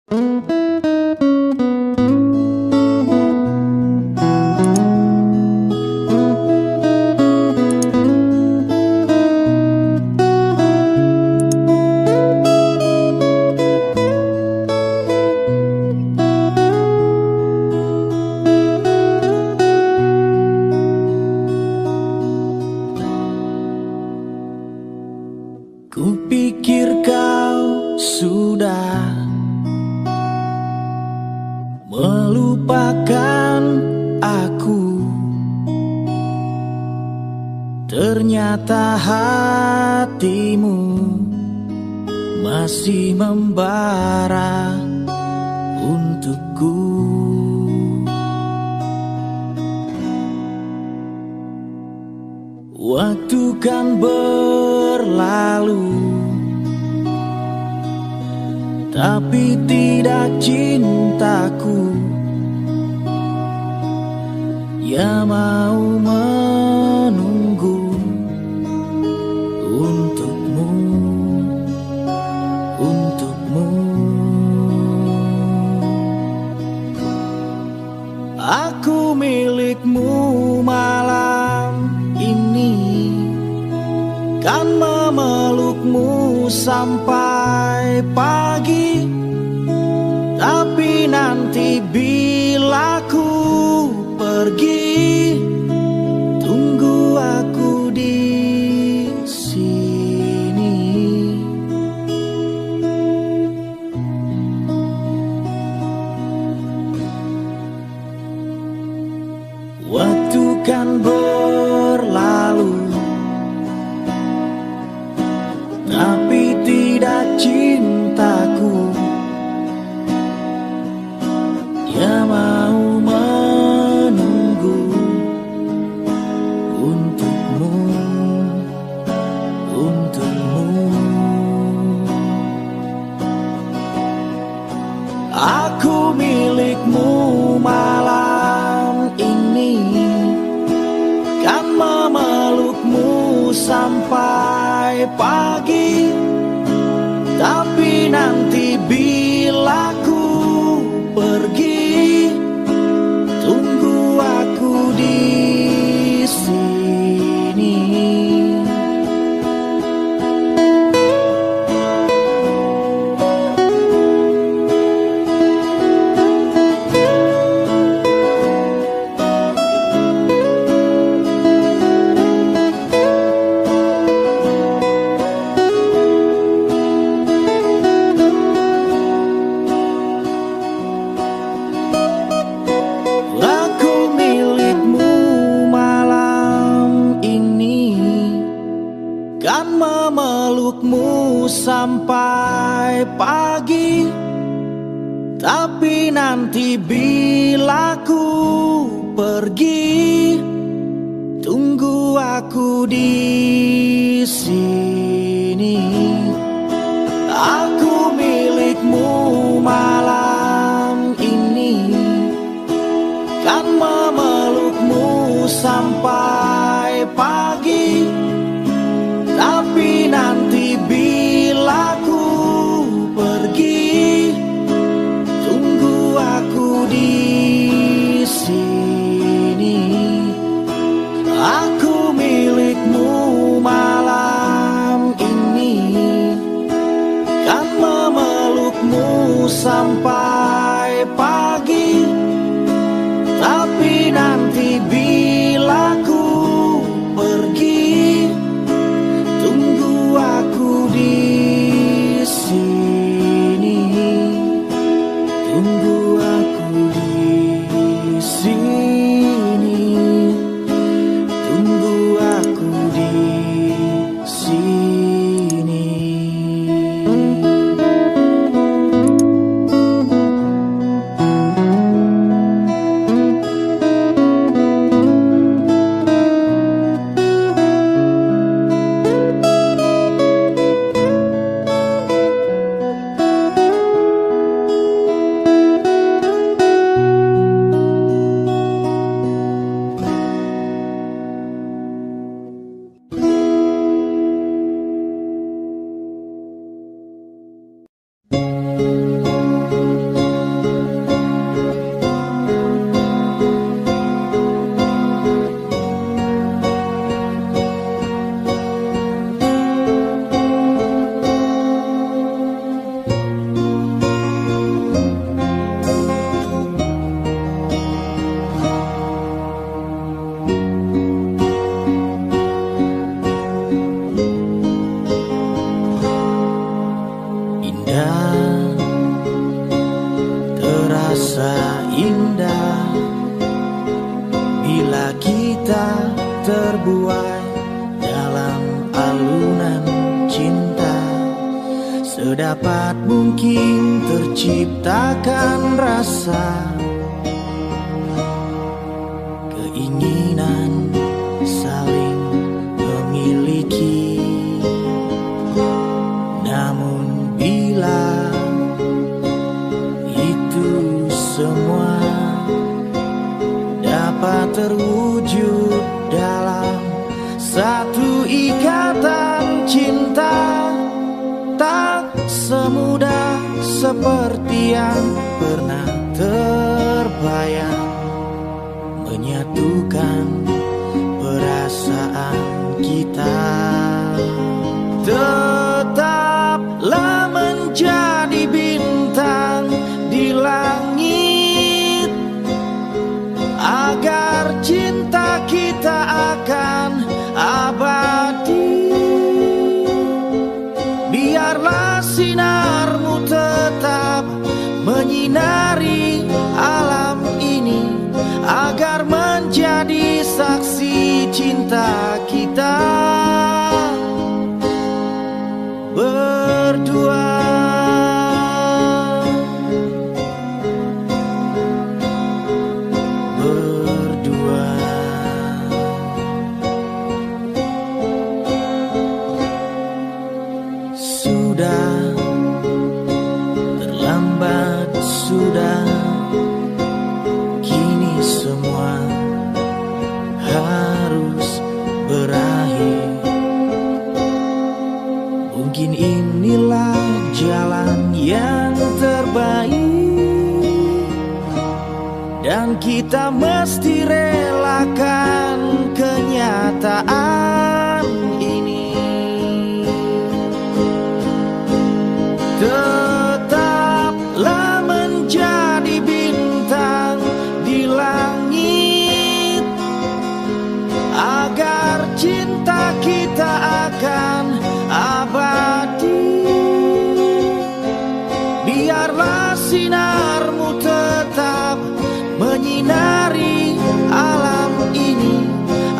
Kupikir kau sudah melupakan aku, ternyata hatimu masih membara untukku. Waktu kan berlalu, tapi tidak cintaku yang mau menunggu untukmu, untukmu. Aku milikmu malam ini, kan memelukmu sampai pagi. Tapi nanti bila ku pergi, tunggu aku di sini. Waktu kan berlalu, tapi tidak cintaku yang mau menunggu untukmu, untukmu. Aku milikmu malam ini, kan memelukmu sampai pagi. Tapi nanti bila ku pergi, tunggu aku di sini. Kan memelukmu sampai pagi. Tapi nanti bila ku pergi, tunggu aku di sini. Aku milikmu malam ini, kan memelukmu sampai pagi. Tapi nanti bila ku pergi, tunggu aku di sini. Aku milikmu malam ini, kan memelukmu sampai pagi. Tapi nanti bila ku pergi, tunggu aku di sini. Tunggu aku di sini. Tunggu aku di sini. terasa indah bila kita terbuai dalam alunan cinta. Sedapat mungkin terciptakan rasa keinginan saling memiliki. Namun bila itu semua dapat terwujud dalam satu ikatan cinta, tak semudah seperti yang pernah terbayang menyatukan perasaan kita. Tetaplah menjadi bintang di langit, agar cinta kita akan abadi. Biarlah sinarmu tetap menyinari alam ini, agar menjadi saksi cinta kita berdua. Sudah terlambat, sudah, kini semua harus berakhir. Mungkin inilah jalan yang terbaik, dan kita mesti relakan kenyataan ini. Tetaplah menjadi bintang di langit, agar cinta kita akan abadi. Biarlah sinarmu tetap menyinari alam ini,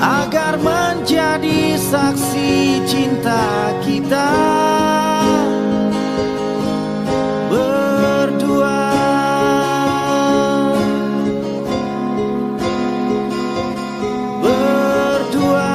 agar menjadi saksi cinta kita berdua. Berdua.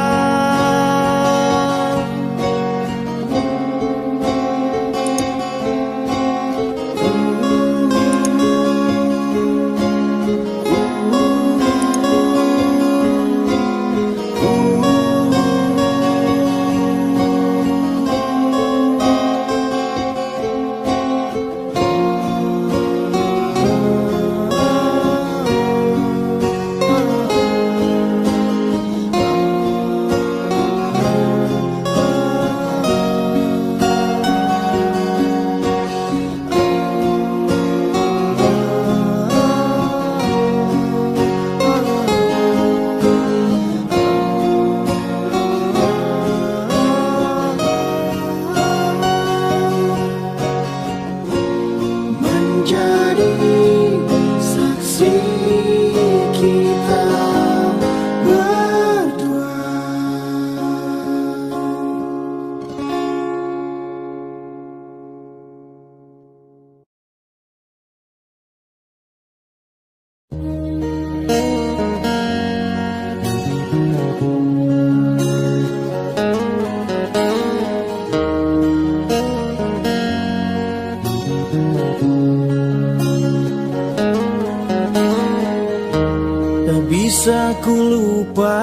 Bisa ku lupa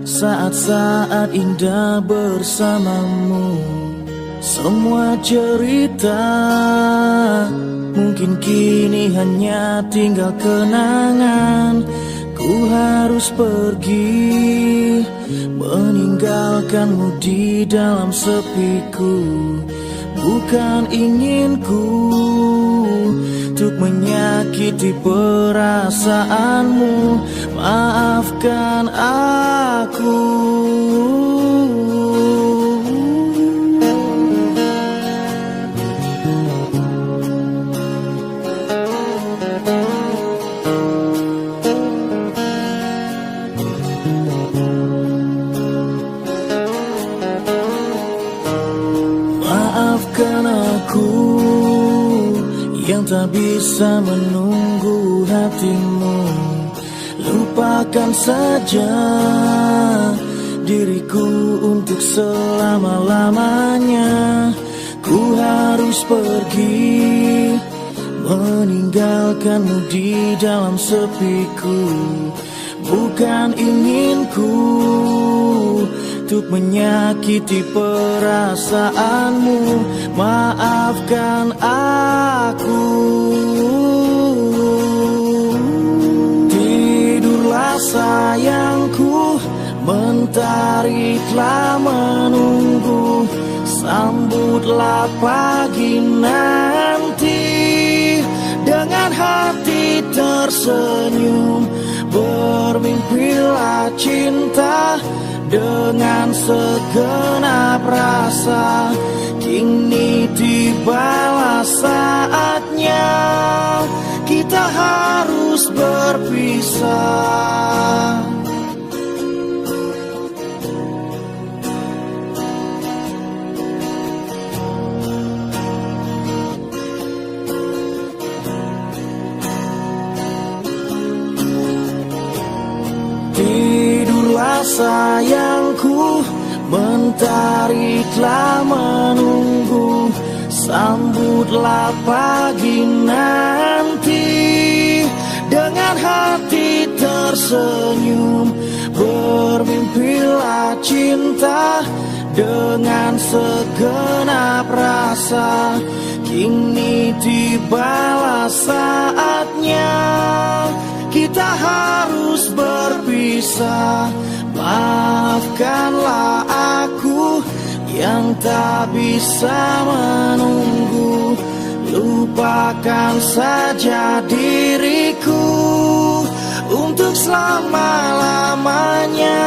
saat-saat indah bersamamu. Semua cerita mungkin kini hanya tinggal kenangan. Ku harus pergi meninggalkanmu di dalam sepiku. Bukan inginku untuk menyakiti perasaanmu. Maafkan aku. yang tak bisa menunggu hatimu. Lupakan saja diriku untuk selama-lamanya. Ku harus pergi, meninggalkanmu di dalam sepiku. Bukan inginku untuk menyakiti perasaanmu. Maafkan aku. Tidurlah sayangku, mentari telah menunggu. Sambutlah pagi nanti dengan hati tersenyum. Bermimpilah cinta dengan segenap rasa. Kini tibalah saatnya kita harus berpisah. Tidurlah sayangku, mentari telah menunggu. Sambutlah pagi nanti dengan hati tersenyum. Bermimpilah cinta dengan segenap rasa. Kini tibalah saatnya kita harus berpisah. Maafkanlah aku yang tak bisa menunggu. Lupakan saja diriku untuk selama-lamanya.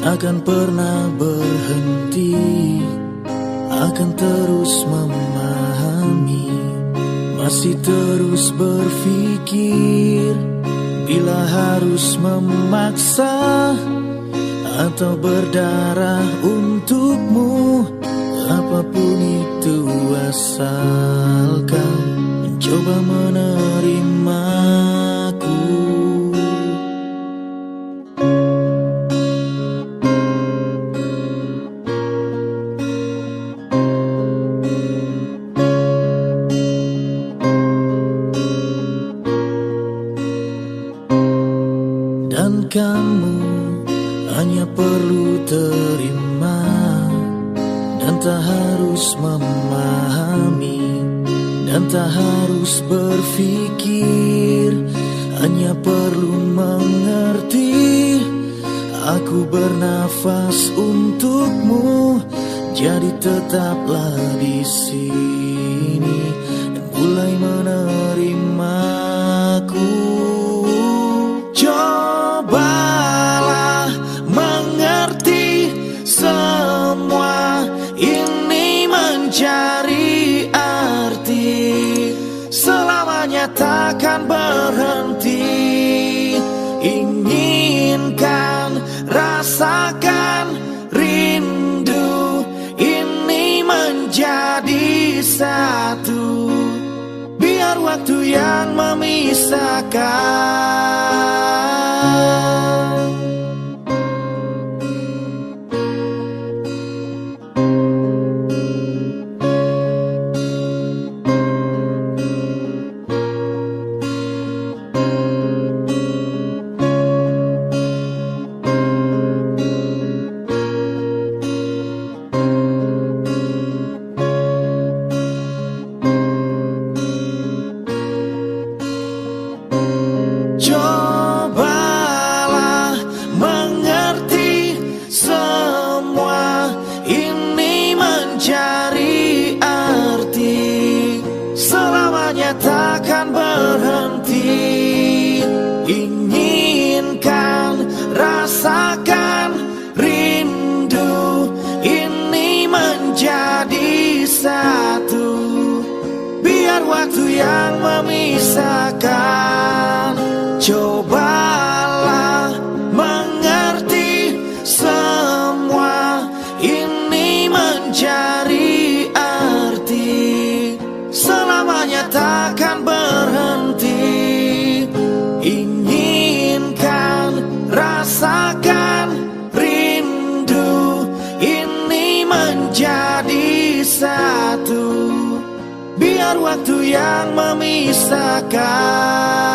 Takkan pernah berhenti, akan terus memahami, masih terus berpikir. Bila harus memaksa atau berdarah untukmu, apapun itu asalkan mencoba menerimaku. Dan kamu hanya perlu terima dan tak harus memahami dan tak harus berpikir, hanya perlu mengerti. Aku bernafas untukmu, jadi tetaplah di sini dan mulai menerimaku. Cobalah mengerti, semua ini mencari arti. Selamanya takkan berhenti. Inginkan, rasakan rindu ini menjadi satu. Biar waktu yang memisahkan. 「waktu yang memisahkan. Cobalah mengerti, semua ini mencari arti, selamanya takkan berhenti. Inginkan, rasakan, rindu ini menjadi satu, biar waktu yang memisahkan.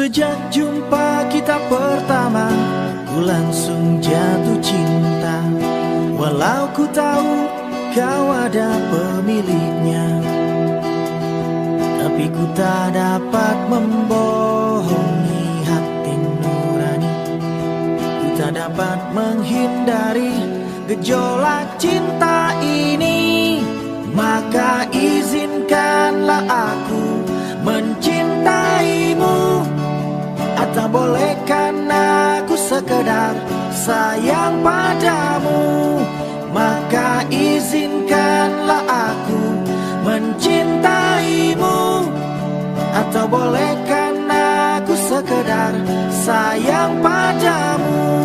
Sejak jumpa kita pertama, ku langsung jatuh cinta. Walau ku tahu kau ada pemiliknya, tapi ku tak dapat membohongi hati nurani. Ku tak dapat menghindari gejolak cinta ini. Maka izinkanlah aku mencintaimu. Atau bolehkan aku sekedar sayang padamu. Maka izinkanlah aku mencintaimu. Atau bolehkan aku sekedar sayang padamu.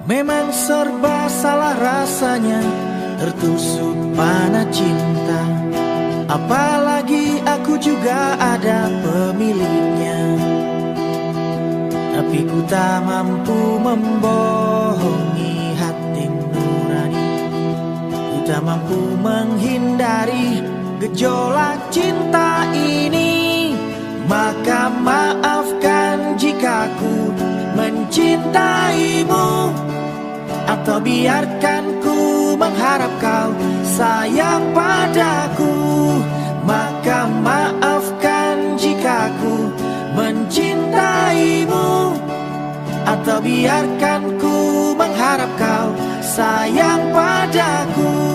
Memang serba salah rasanya tertusuk panah cinta. Apalagi aku juga ada pemiliknya, tapi ku tak mampu membohongi hati nurani. Ku tak mampu menghindari gejolak cinta ini. Maka maafkan jika ku mencintaimu, atau biarkan ku mengharap kau sayang padaku. Maka maafkan jika ku mencintaimu, atau biarkan ku mengharap kau sayang padaku.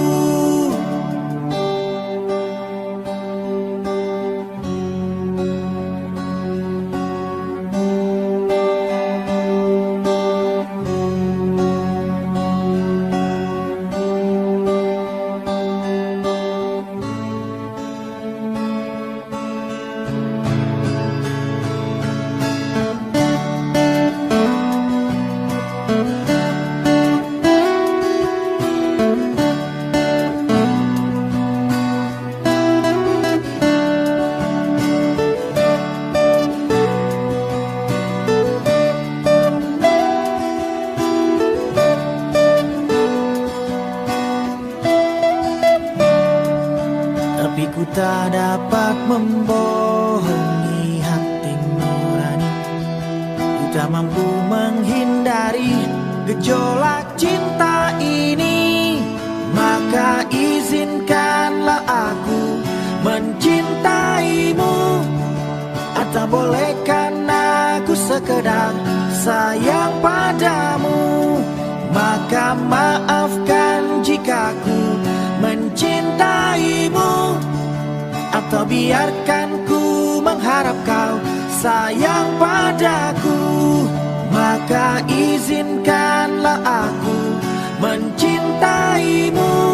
Ku tak dapat membohongi hati nurani. Ku tak mampu menghindari gejolak cinta ini. Maka izinkanlah aku mencintaimu, atau bolehkan aku sekedar sayang padamu. Maka maafkan jika ku mencintaimu, atau biarkan ku mengharap kau sayang padaku. Maka izinkanlah aku mencintaimu.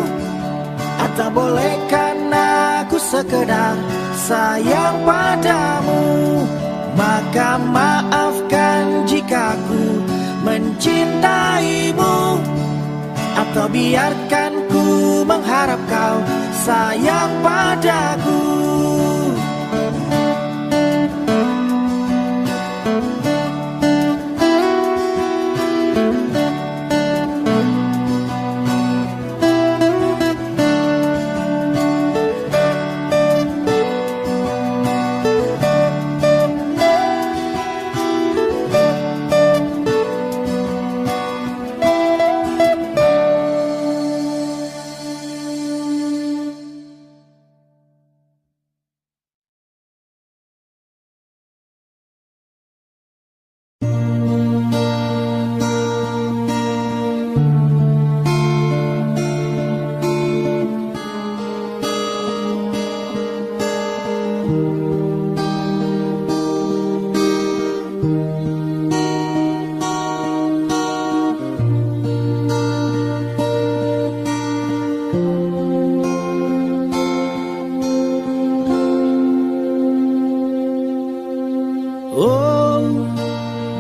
Atau bolehkan aku sekedar sayang padamu. Maka maafkan jika ku mencintaimu. Atau biarkan ku mengharap kau sayang padaku.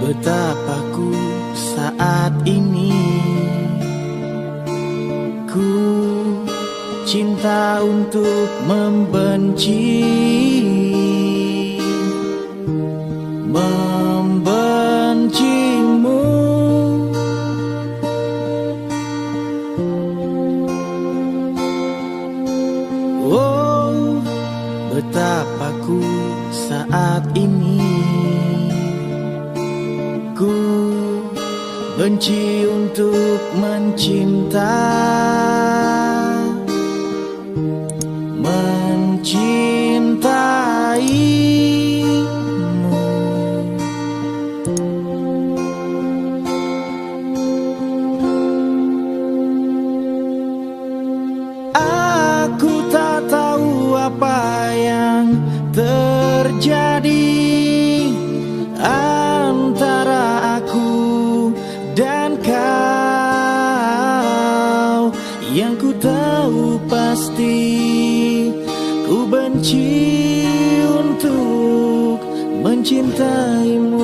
Betapa ku saat ini ku cinta untuk membenci, membencimu. Oh, betapa ku saat ini ku benci untuk mencinta, mencintaimu. Aku tak tahu apa yang terjadi antara aku dan kau. Yang ku tahu pasti ku benci untuk mencintaimu.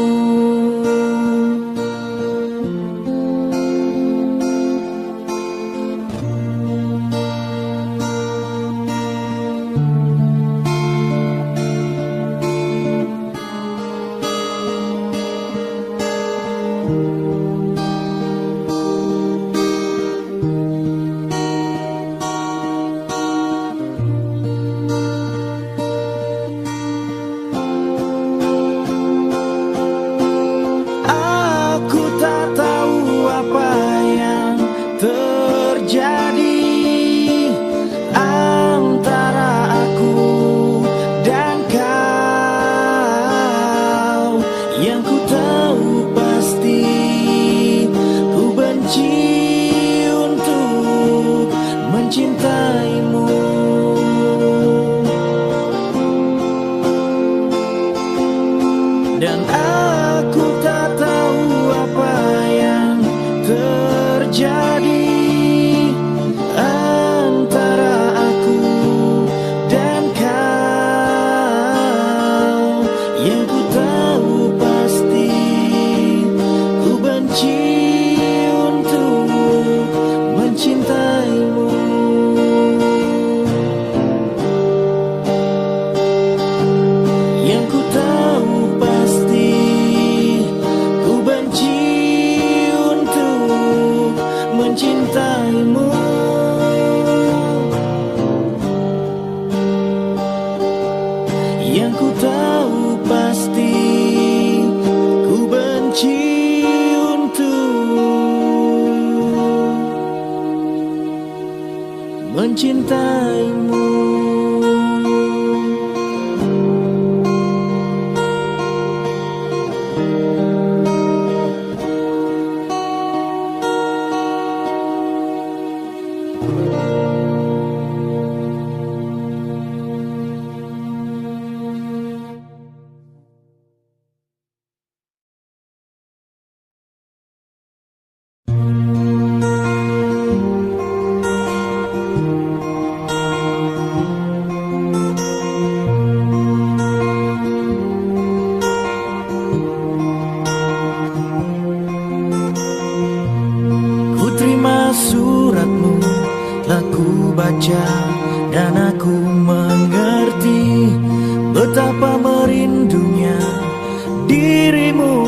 Mencintaimu, dan aku tak tahu apa yang terjadi antara aku dan kau. Yang ku tahu pasti ku benci untuk mencintaimu. Mencintaimu, yang ku tahu pasti ku benci untuk mencintaimu. suratmu telah ku baca dan aku mengerti betapa merindunya dirimu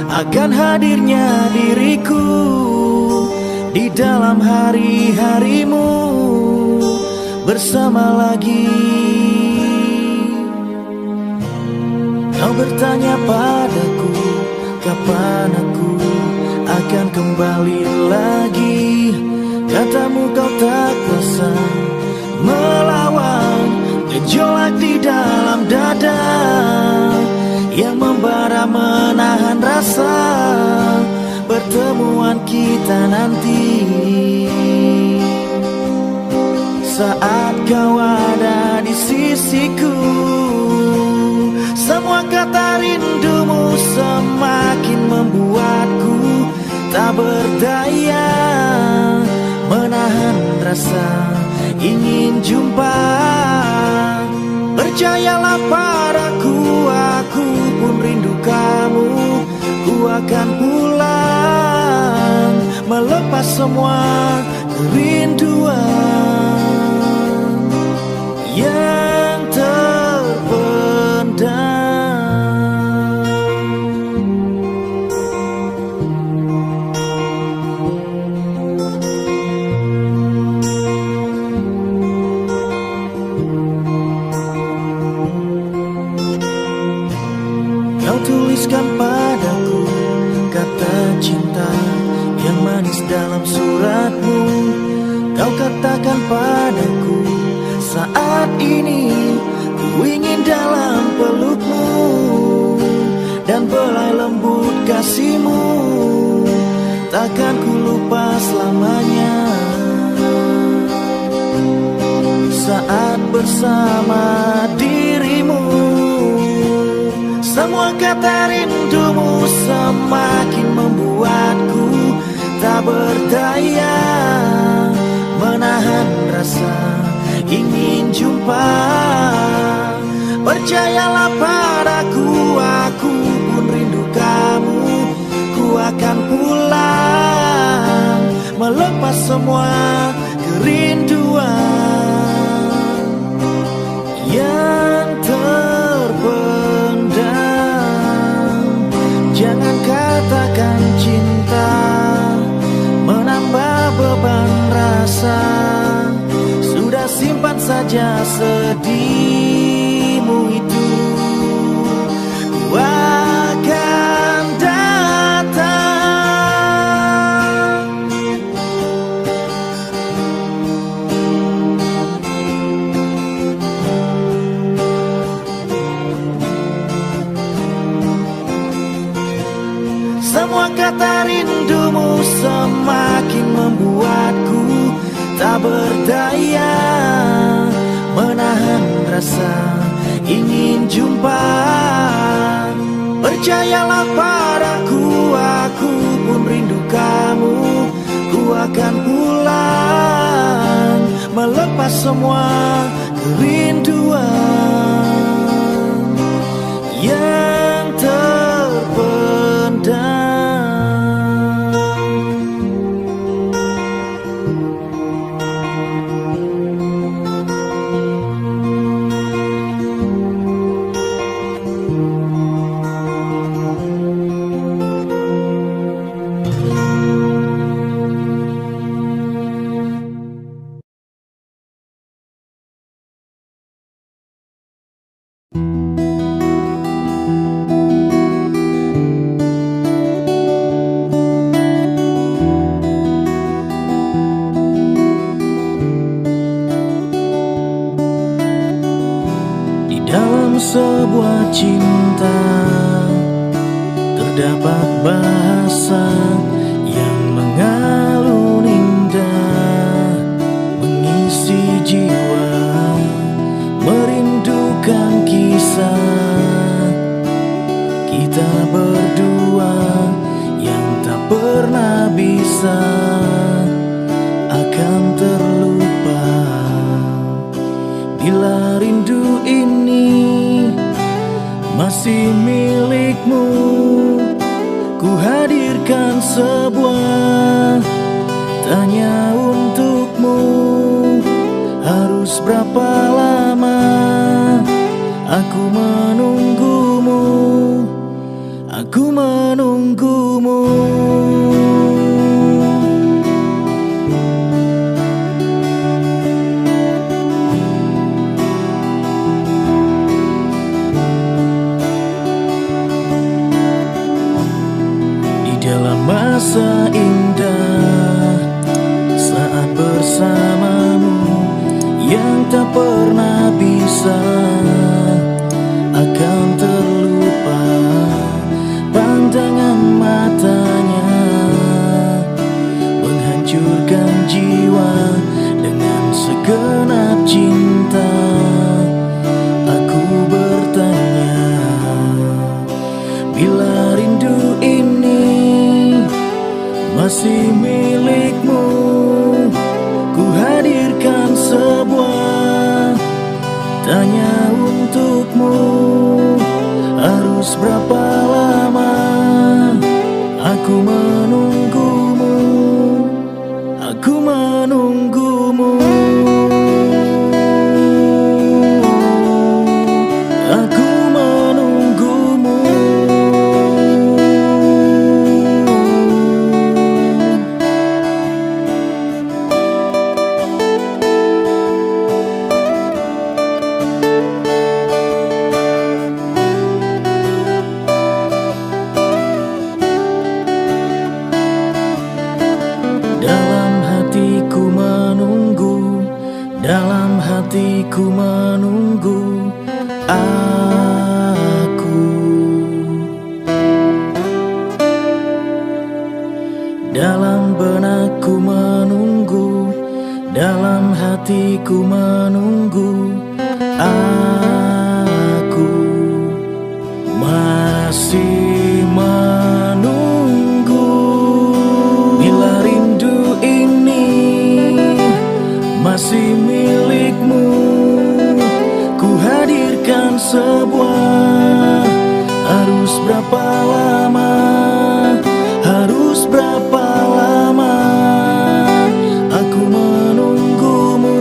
akan hadirnya diriku di dalam hari-harimu bersama lagi. Kau bertanya padaku kapan aku akan kembali lagi. Katamu kau tak kuasa melawan gejolak di dalam dada yang membara menahan rasa pertemuan kita nanti. Saat kau ada di sisiku, semua kata rindumu semakin membuatku tak berdaya menahan rasa ingin jumpa. Percayalah padaku, aku pun rindu kamu. Ku akan pulang melepas semua kerinduan yang terpendam. Kau tuliskan padaku kata cinta yang manis dalam suratmu. Kau katakan padaku saat ini ku ingin dalam pelukmu dan belai lembut kasihmu takkan ku lupa selamanya. Saat bersama dirimu, semua kata rindumu semakin membuatku tak berdaya menahan rasa ingin jumpa. Percayalah padaku, aku pun rindu kamu. Ku akan pulang melepas semua kerinduan yang terpendam. Jangan katakan cinta menambah beban rasa. Sudah simpan saja sedihmu itu. Ku akan datang. Semua kata rindumu semakin membuatku tak berdaya menahan rasa ingin jumpa. Percayalah padaku, aku pun rindu kamu. Ku akan pulang melepas semua kerinduan yang terpendam. Sebuah cinta terdapat bahasa yang mengalun indah, mengisi jiwa, merindukan kisah kita berdua yang tak pernah bisa akan terlupa. Bila rindu ini masih milikmu, ku hadirkan sebuah Tanya untukmu, harus berapa lama aku menunggumu, aku menunggumu. Di dalam masa indah saat bersamamu yang tak pernah bisa akan terlupa, pandangan matanya menghancurkan jiwa dengan segenap cinta. Aku bertanya, bila rindu ini masih milikmu, ku hadirkan sebuah tanya untukmu, harus berapa lama aku menunggumu, aku menunggumu, aku menunggumu. Dalam hatiku menunggu aku. Dalam benakku menunggu, dalam hatiku menunggu aku. Masih menunggu, bila rindu ini masih milikmu, ku hadirkan sebuah, harus berapa lama, harus berapa lama aku menunggumu,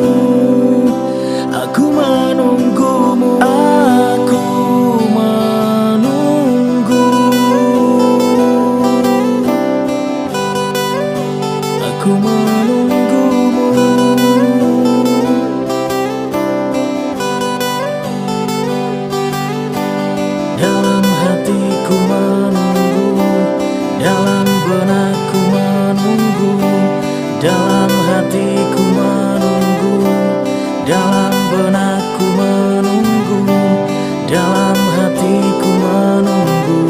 aku menunggumu, aku menunggu, aku menunggumu. Dalam hatiku menunggu, dalam benakku menunggu, dalam hatiku menunggu, dalam benakku menunggu, dalam hatiku menunggu.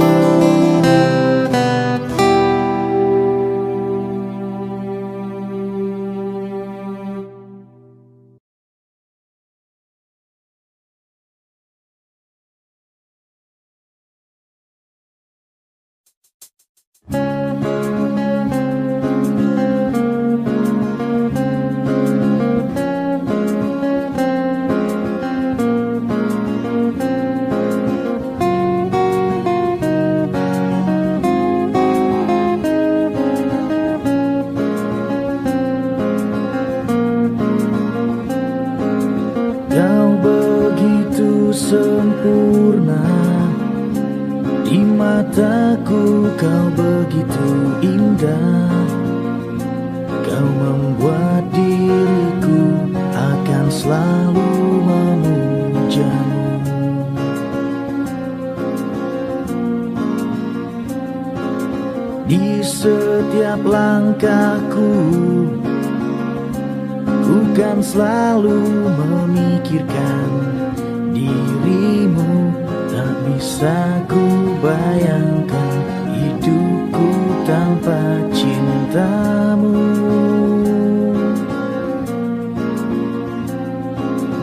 Kau begitu sempurna, di mataku kau begitu indah. Kau membuat diriku akan selalu memujamu. Di setiap langkahku, ku kan selalu memikirkan dirimu. Tak bisa ku bayangkan hidupku tanpa cintamu.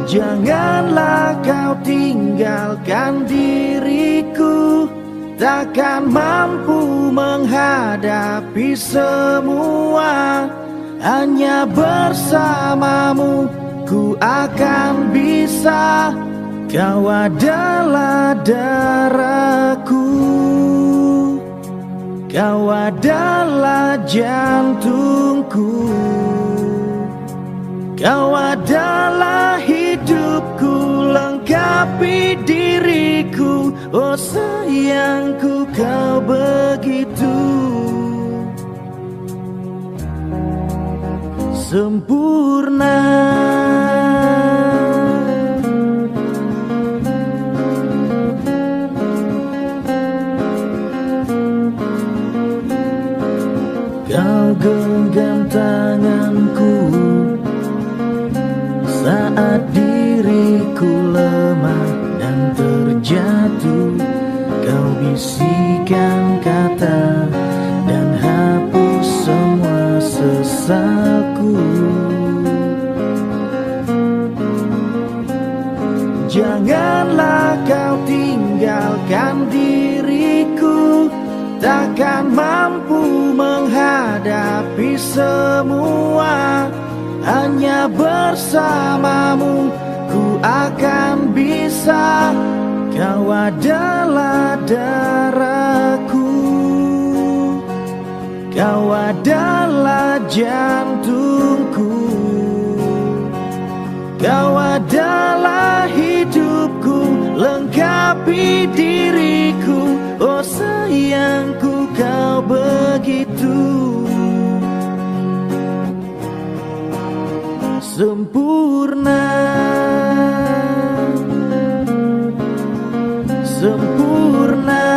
Janganlah kau tinggalkan diriku, takkan mampu menghadapi semua. Hanya bersamamu ku akan bisa. Kau adalah darahku, Kau adalah jantungku, kau adalah hidupku, lengkapi diriku. Oh sayangku, kau begitu sempurna. Kau genggam tanganku saat diriku lemah dan terjatuh. Kau bisikan kata dan hapus semua sesalku. Janganlah kau tinggalkan diriku, takkan mampu menghadapi semua. Hanya bersamamu ku akan bisa. Kau adalah darahku, kau adalah jantungku, kau adalah hidupku, lengkapi diriku. Oh sayangku, kau begitu sempurna, sempurna.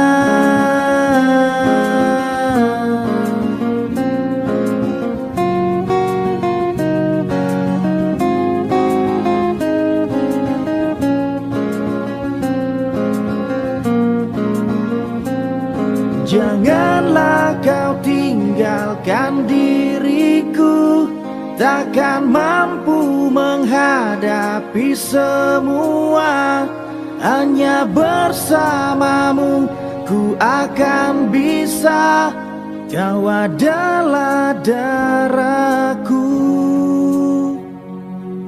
Janganlah kau tinggalkan diriku, takkan mampu menghadapi semua. Hanya bersamamu ku akan bisa. Kau adalah darahku,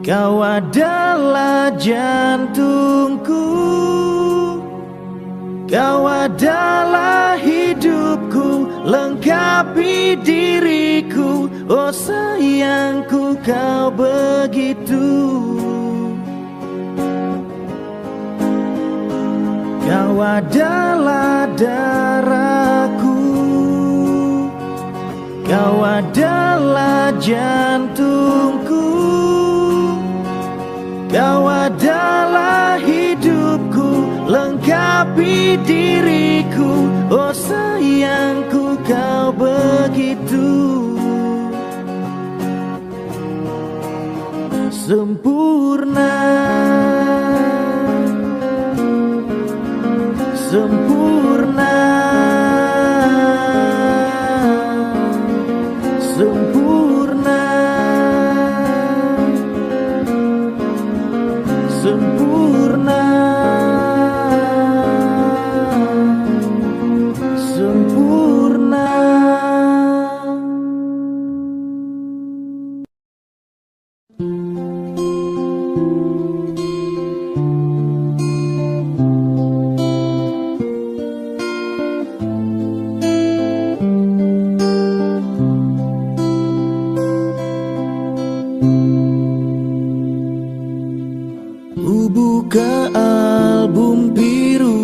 kau adalah jantungku, kau adalah hidupku, lengkapi diriku. Oh sayangku, kau begitu. Kau adalah darahku, kau adalah jantungku, kau adalah hidupku, lengkapi diriku. Oh sayangku, kau begitu sempurna, sempurna, sempurna, sempurna, sempurna. Ku buka album biru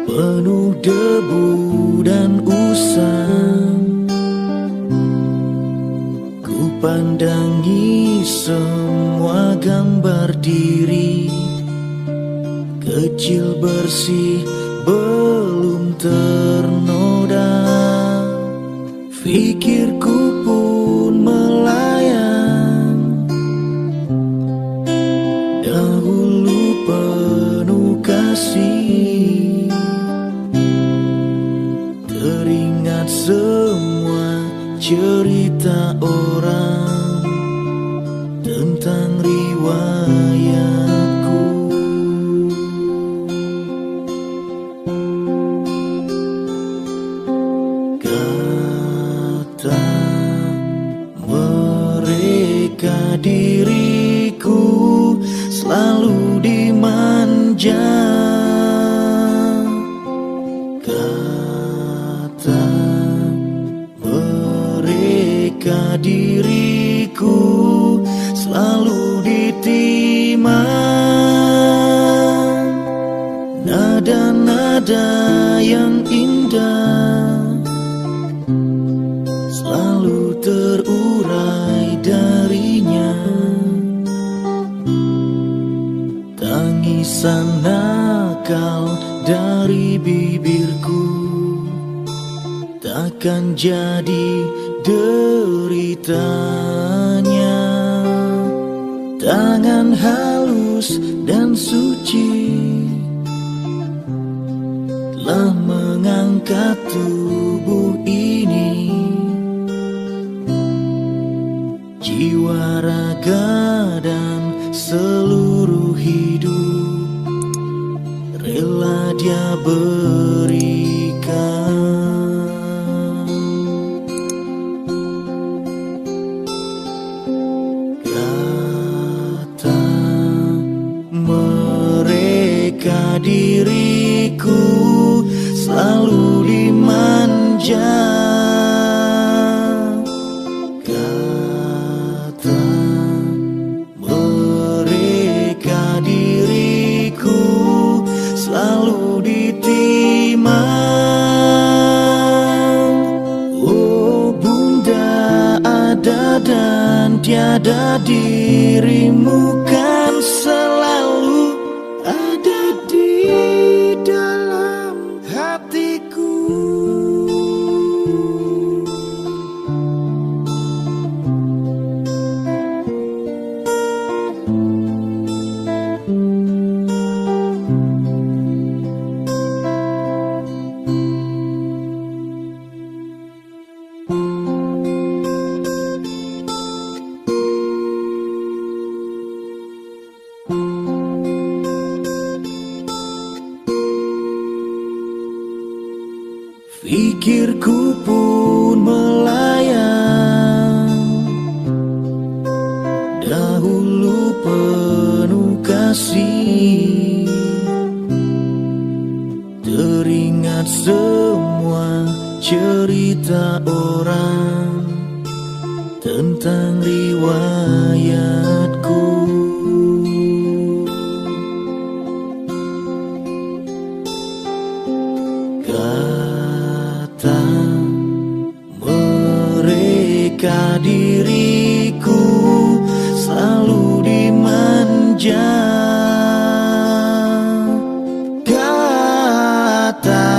penuh debu dan usang. Ku pandangi semua gambar diri kecil bersih belum ternoda. Pikirku pun melayang, dahulu penuh kasih. Teringat semua cerita orang tentang riwayatku. Kata mereka diriku selalu dimanja, mereka diriku selalu ditimang nada-nada yang indah selalu terurai darinya. Tangisan nakal dari bibirku takkan jadi deritanya. Tangan halus dan suci telah mengangkat tubuh ini. Jiwa, raga, dan seluruh hidup rela dia berikan. Kata mereka diriku selalu dimanja. Kata mereka diriku selalu ditimang. Oh Bunda, ada dan tiada dirimu kan selalu ada di dalam hatiku. Pikirku pun melayang, dahulu penuh kasih. Teringat semua cerita orang tentang riwayatku. Kata mereka diriku selalu dimanja. Kata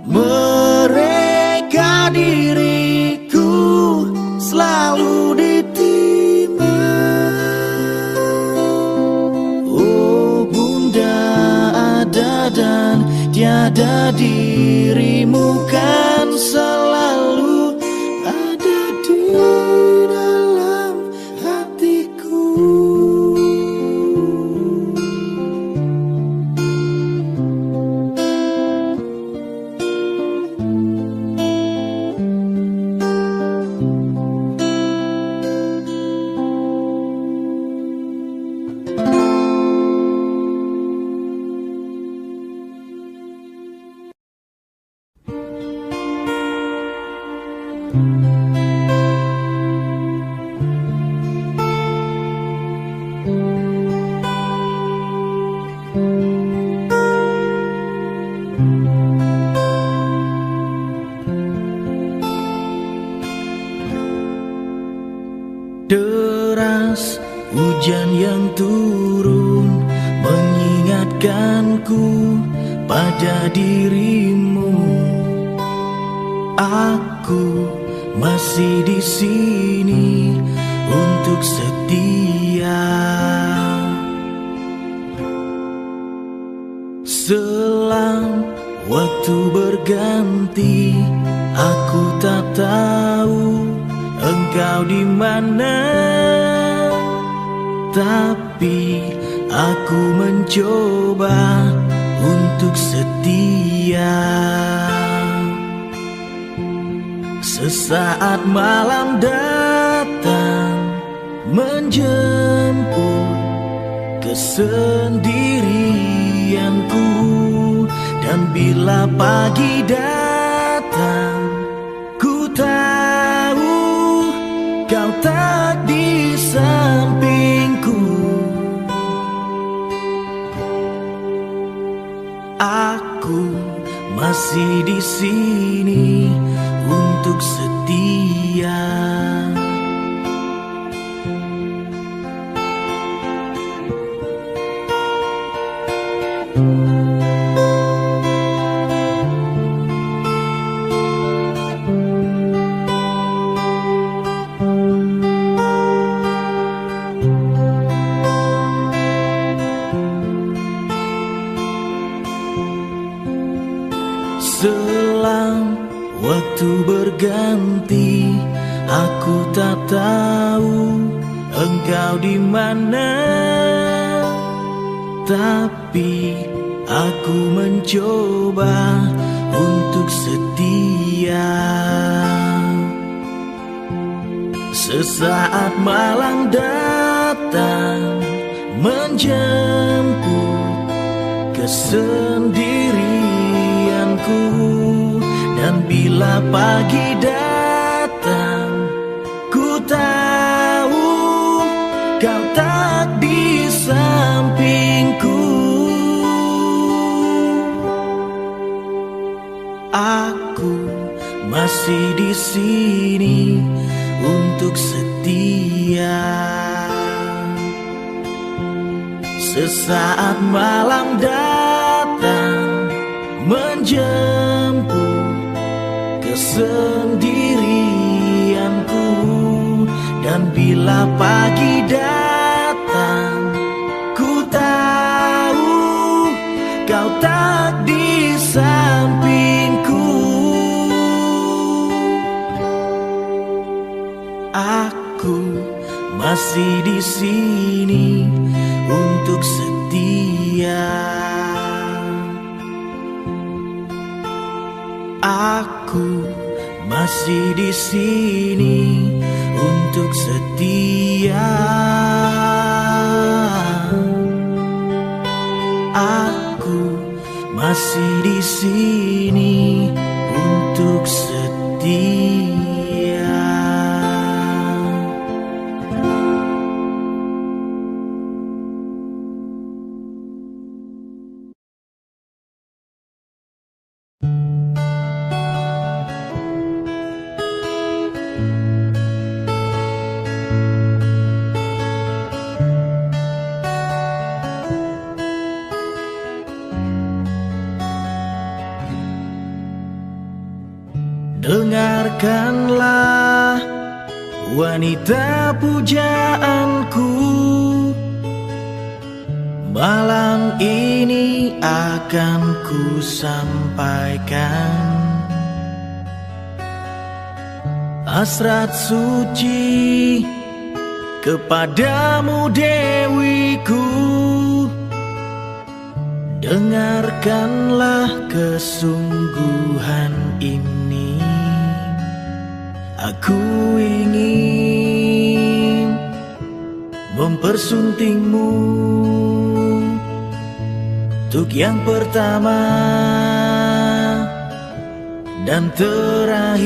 mereka diriku selalu ditimang. Oh Bunda, ada dan tiada dirimu kan selalu ada di dalam hatiku. Deras hujan yang turun mengingatkanku pada dirimu. Aku masih di sini untuk setia. Selang waktu berganti, aku tak tahu engkau di mana, tapi aku mencoba untuk setia. Sesaat malam datang menjemput kesendirianku, dan bila pagi datang ku tahu untuk setia. Selang waktu berganti, aku tak tahu engkau di mana. Tapi aku mencoba untuk setia. Sesaat malam datang menjemput kesendirianku, dan bila pagi datang, ku tahu kau tak di sampingku. Aku masih di sini untuk setia. Sesaat malam datang menjemput kesendirianku, dan bila pagi datang, ku tahu kau tak di sampingku. Aku masih di sini untuk setia. Aku masih di sini untuk setia. Aku masih di sini untuk setia. Dengarkanlah wanita pujaanku, malam ini akan ku sampaikan hasrat suci kepadamu dewiku. Dengarkanlah kesungguhan ini, aku ingin mempersuntingmu untuk yang pertama dan terakhir.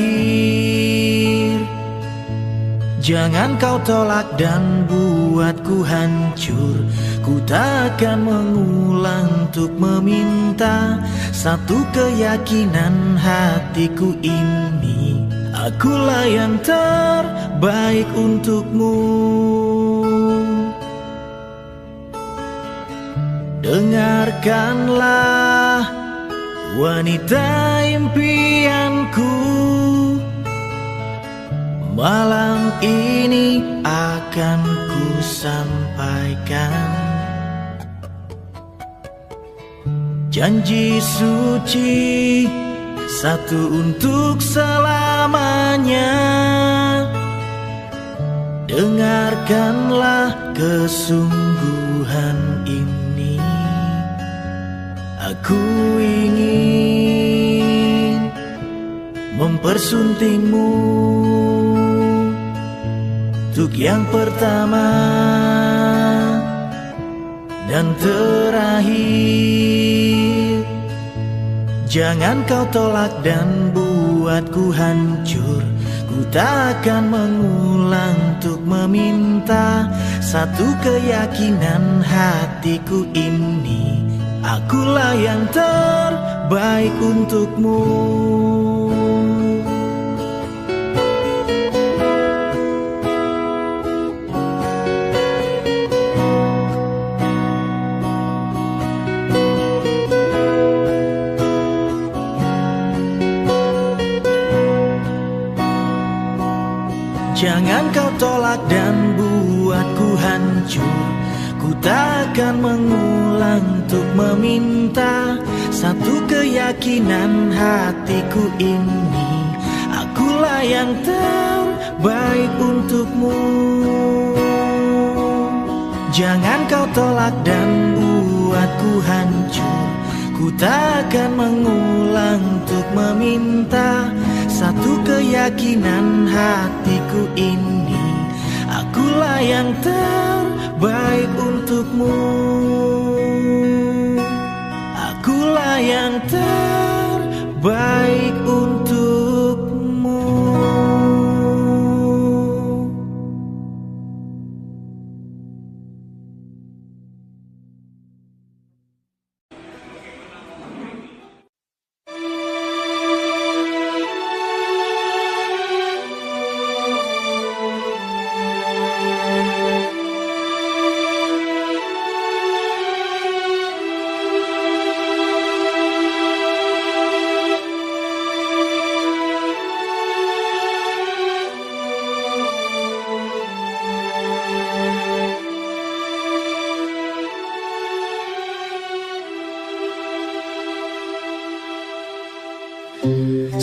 Jangan kau tolak dan buatku hancur. Ku takkan mengulang untuk meminta satu keyakinan hatiku ini. Akulah yang terbaik untukmu. Dengarkanlah wanita impianku, malam ini akan ku sampaikan janji suci satu untuk selamanya. Dengarkanlah kesungguhan ini, aku ingin mempersuntingmu untuk yang pertama dan terakhir. Jangan kau tolak dan buatku hancur. Ku takkan mengulang untuk meminta satu keyakinan hatiku ini. Akulah yang terbaik untukmu. Jangan kau tolak dan buatku hancur. Ku takkan mengulang untuk meminta satu keyakinan hatiku ini. Akulah yang terbaik untukmu. Jangan kau tolak dan buatku hancur. Ku takkan mengulang untuk meminta satu keyakinan hatiku ini. Akulah yang terbaik untukmu. Akulah yang terbaik untukmu.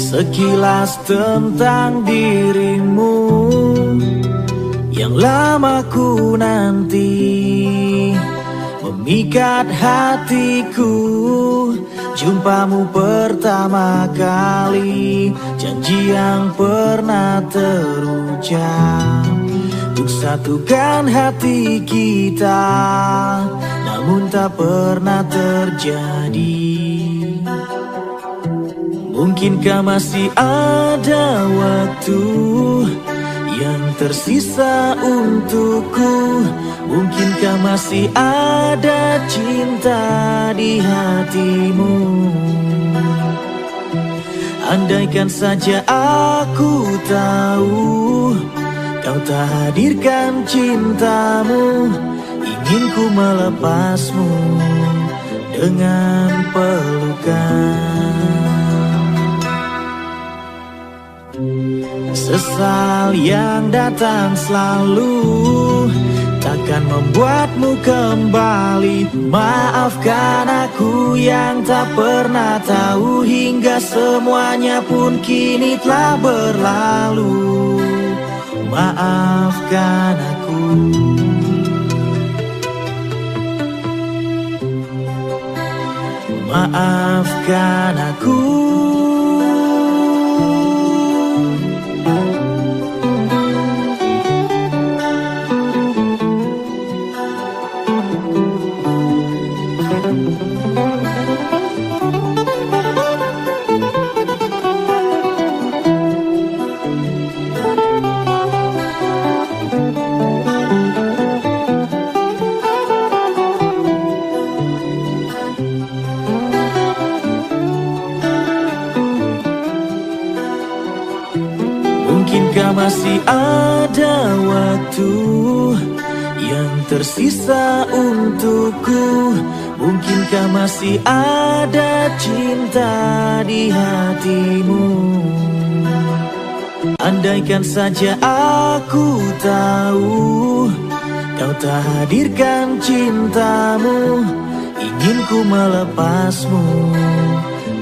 Sekilas tentang dirimu yang lama ku nanti, memikat hatiku jumpamu pertama kali. Janji yang pernah terucap untuk satukan hati kita, namun tak pernah terjadi. Mungkinkah masih ada waktu yang tersisa untukku? Mungkinkah masih ada cinta di hatimu? Andaikan saja aku tahu kau tak hadirkan cintamu, ingin ku melepasmu dengan pelukan. Sesal yang datang selalu takkan membuatmu kembali. Maafkan aku yang tak pernah tahu, hingga semuanya pun kini telah berlalu. Maafkan aku. Maafkan aku. Mungkinkah masih ada waktu yang tersisa untukku? Mungkinkah masih ada cinta di hatimu? Andaikan saja aku tahu kau tak hadirkan cintamu, ingin ku melepasmu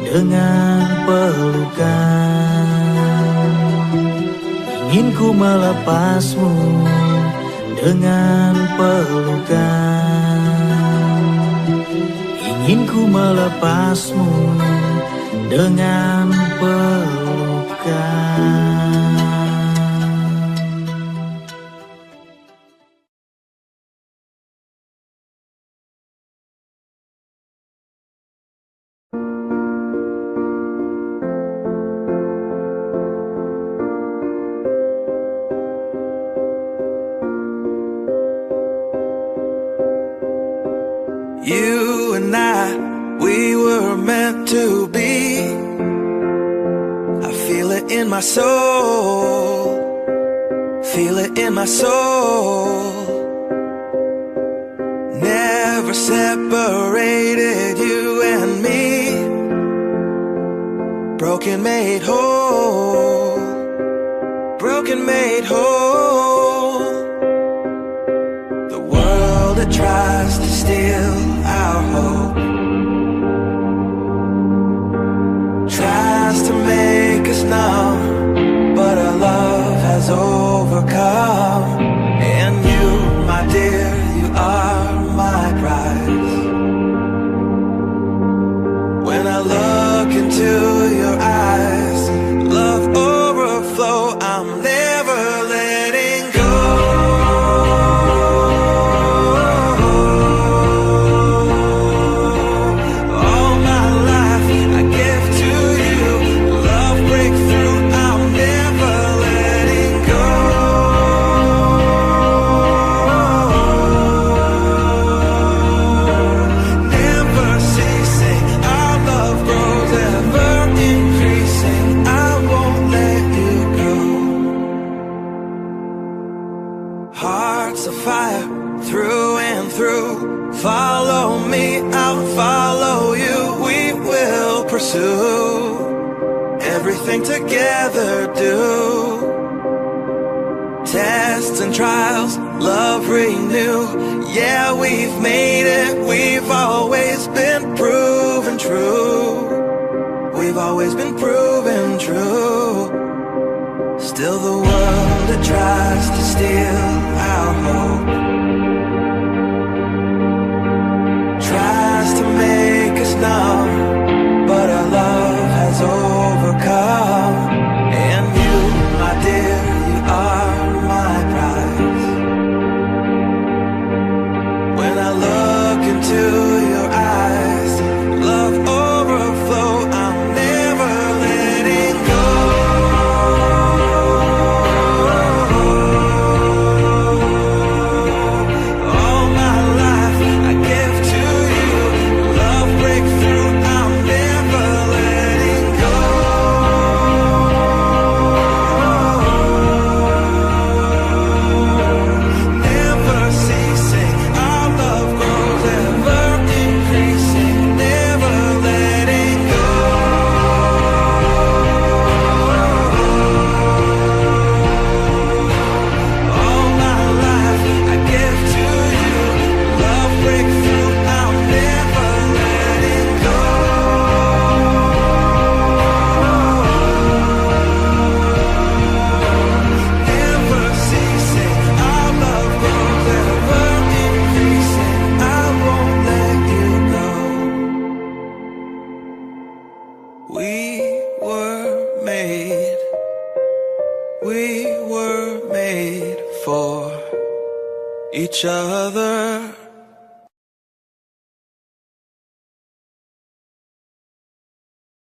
dengan pelukan. Ingin ku melepasmu dengan pelukan. Ingin ku melepasmu dengan pelukan. You and I, we were meant to be. I feel it in my soul. Feel it in my soul. Never separated, you and me. Broken made whole. Broken made whole. everything together do. Tests and trials, love renew. Yeah, we've made it, we've always been proven true. We've always been proven true. Still the world that tries to steal our hope, tries to make us numb, but our love has overcome. And you, my dear, you are my prize. When I look into your eyes, love overflow, I'm never letting go. All my life I give to you. Love breakthrough, I'm never letting go. Never ceasing, our love grows, ever increasing, never letting go. All my life I give to you. Love breakthrough, I'm never letting go. Never ceasing, our love grows, ever increasing, I won't let you go. We were made for each other.